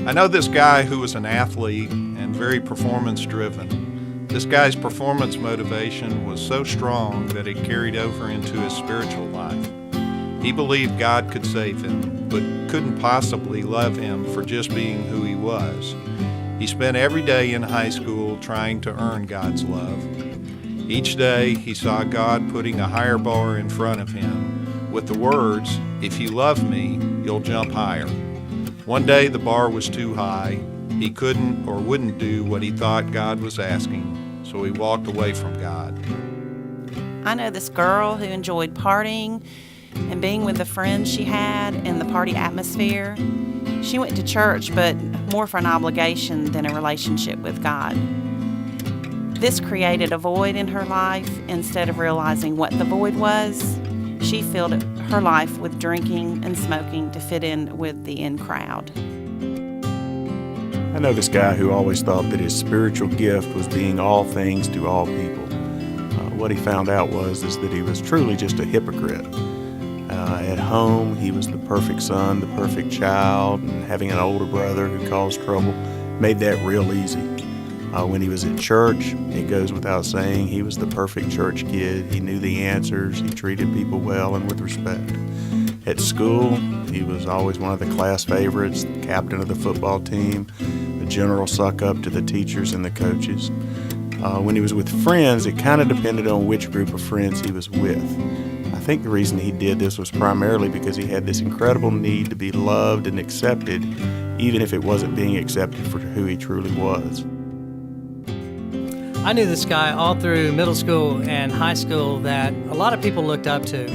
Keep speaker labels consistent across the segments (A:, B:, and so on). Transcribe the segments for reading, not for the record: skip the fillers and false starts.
A: I know this guy who was an athlete and very performance-driven. This guy's performance motivation was so strong that it carried over into his spiritual life. He believed God could save him, but couldn't possibly love him for just being who he was. He spent every day in high school trying to earn God's love. Each day he saw God putting a higher bar in front of him with the words, "If you love me, you'll jump higher." One day the bar was too high. He couldn't or wouldn't do what he thought God was asking, so he walked away from God.
B: I know this girl who enjoyed partying and being with the friends she had in the party atmosphere. She went to church, but more for an obligation than a relationship with God. This created a void in her life. Instead of realizing what the void was, she filled her life with drinking and smoking to fit in with the in crowd.
C: I know this guy who always thought that his spiritual gift was being all things to all people. What he found out was that he was truly just a hypocrite. At home, he was the perfect son, the perfect child, and having an older brother who caused trouble made that real easy. When he was at church, it goes without saying, he was the perfect church kid. He knew the answers. He treated people well and with respect. At school, he was always one of the class favorites, the captain of the football team, the general suck-up to the teachers and the coaches. When he was with friends, it kind of depended on which group of friends he was with. I think the reason he did this was primarily because he had this incredible need to be loved and accepted, even if it wasn't being accepted for who he truly was.
D: I knew this guy all through middle school and high school that a lot of people looked up to.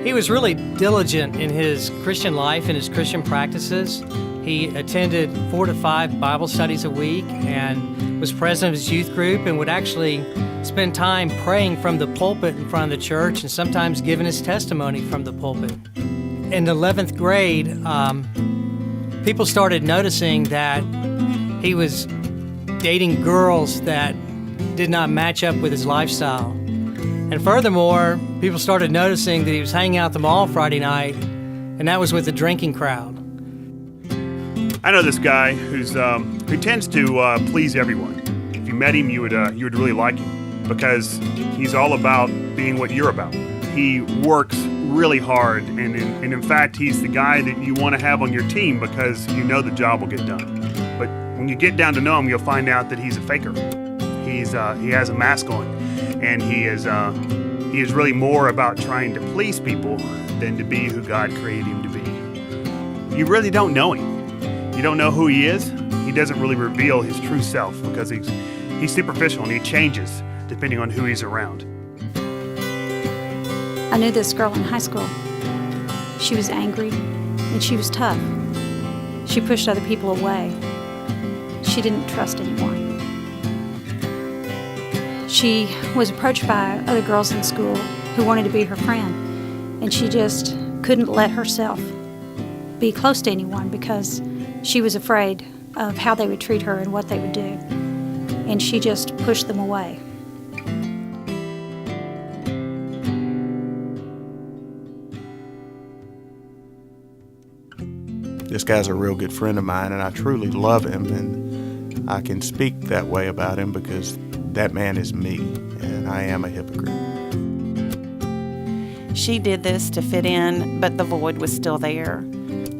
D: He was really diligent in his Christian life and his Christian practices. He attended 4 to 5 Bible studies a week and was president of his youth group and would actually spend time praying from the pulpit in front of the church and sometimes giving his testimony from the pulpit. In the 11th grade, people started noticing that he was dating girls that did not match up with his lifestyle. And furthermore, people started noticing that he was hanging out at the mall Friday night, and that was with the drinking crowd.
E: I know this guy who tends to please everyone. If you met him, you would really like him because he's all about being what you're about. He works really hard, and in fact, he's the guy that you want to have on your team because you know the job will get done. But when you get down to know him, you'll find out that he's a faker. He has a mask on, and he is really more about trying to please people than to be who God created him to be. You really don't know him. You don't know who he is. He doesn't really reveal his true self because he's superficial and he changes depending on who he's around.
F: I knew this girl in high school. She was angry and she was tough. She pushed other people away. She didn't trust anyone. She was approached by other girls in school who wanted to be her friend, and she just couldn't let herself be close to anyone because she was afraid of how they would treat her and what they would do, and she just pushed them away.
C: This guy's a real good friend of mine, and I truly love him, and I can speak that way about him because that man is me, and I am a hypocrite.
B: She did this to fit in, but the void was still there.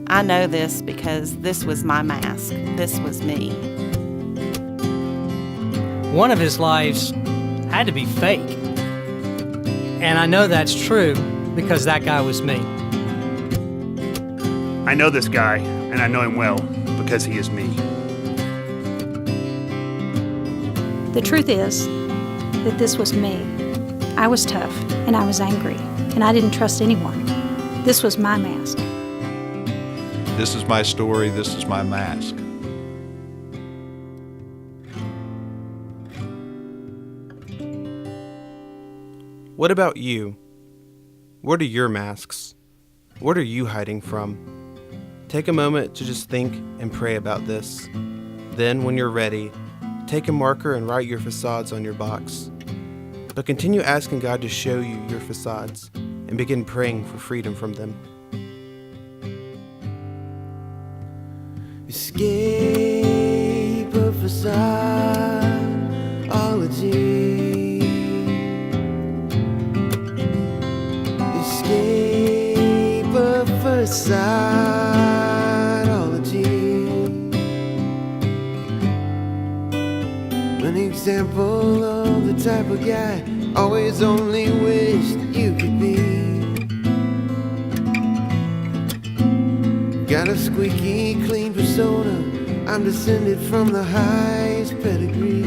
B: I know this because this was my mask. This was me.
D: One of his lives had to be fake. And I know that's true because that guy was me.
E: I know this guy, and I know him well because he is me.
F: The truth is that this was me. I was tough, and I was angry, and I didn't trust anyone. This was my mask.
A: This is my story. This is my mask.
G: What about you? What are your masks? What are you hiding from? Take a moment to just think and pray about this. Then, when you're ready, take a marker and write your facades on your box. But continue asking God to show you your facades and begin praying for freedom from them.
H: Escapafacadology. Escapafacadology. An example of the type of guy always only wished you could be. Got a squeaky clean persona, I'm descended from the highest pedigree.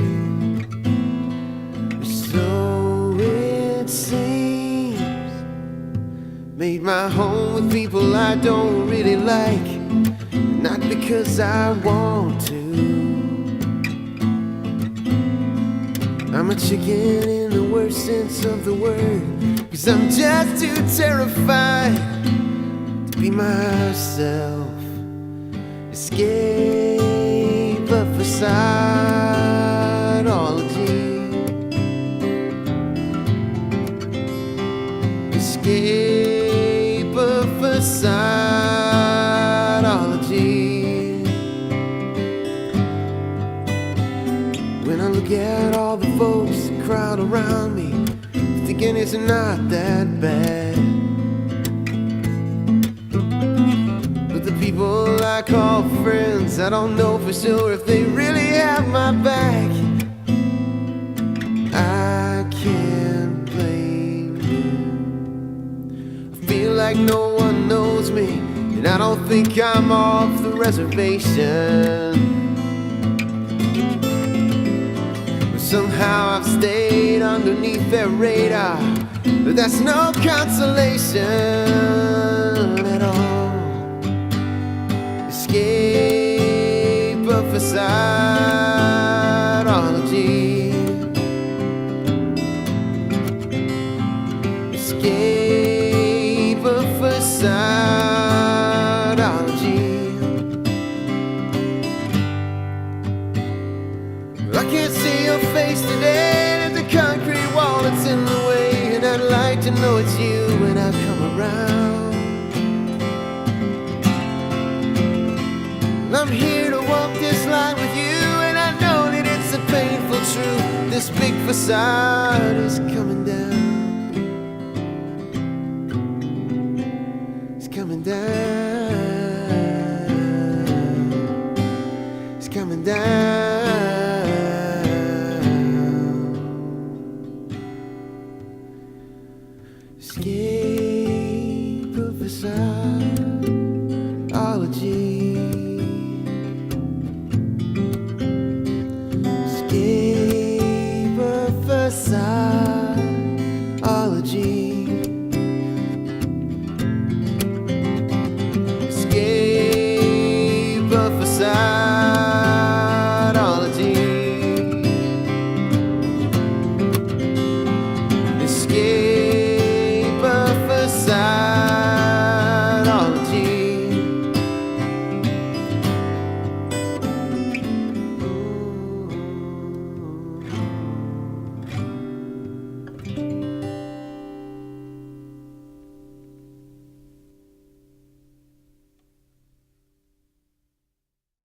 H: So it seems, made my home with people I don't really like, not because I want to. I'm a chicken in the worst sense of the word, 'cause I'm just too terrified to be myself. Escapafacadology. Escapafacadology. When I look at all the folks that crowd around me, thinking it's not that bad, but the people I call friends, I don't know for sure if they really have my back. I can't blame them. I feel like no one knows me, and I don't think I'm off the reservation. Somehow I've stayed underneath their radar, but that's no consolation at all. Escapafacadology. Escapafacadology. I can't see your face today, there's a concrete wall that's in the way, and I'd like to know it's you when I come around. I'm here to walk this line with you, and I know that it's a painful truth. This big facade is coming down. It's coming down. It's coming down. Escape of a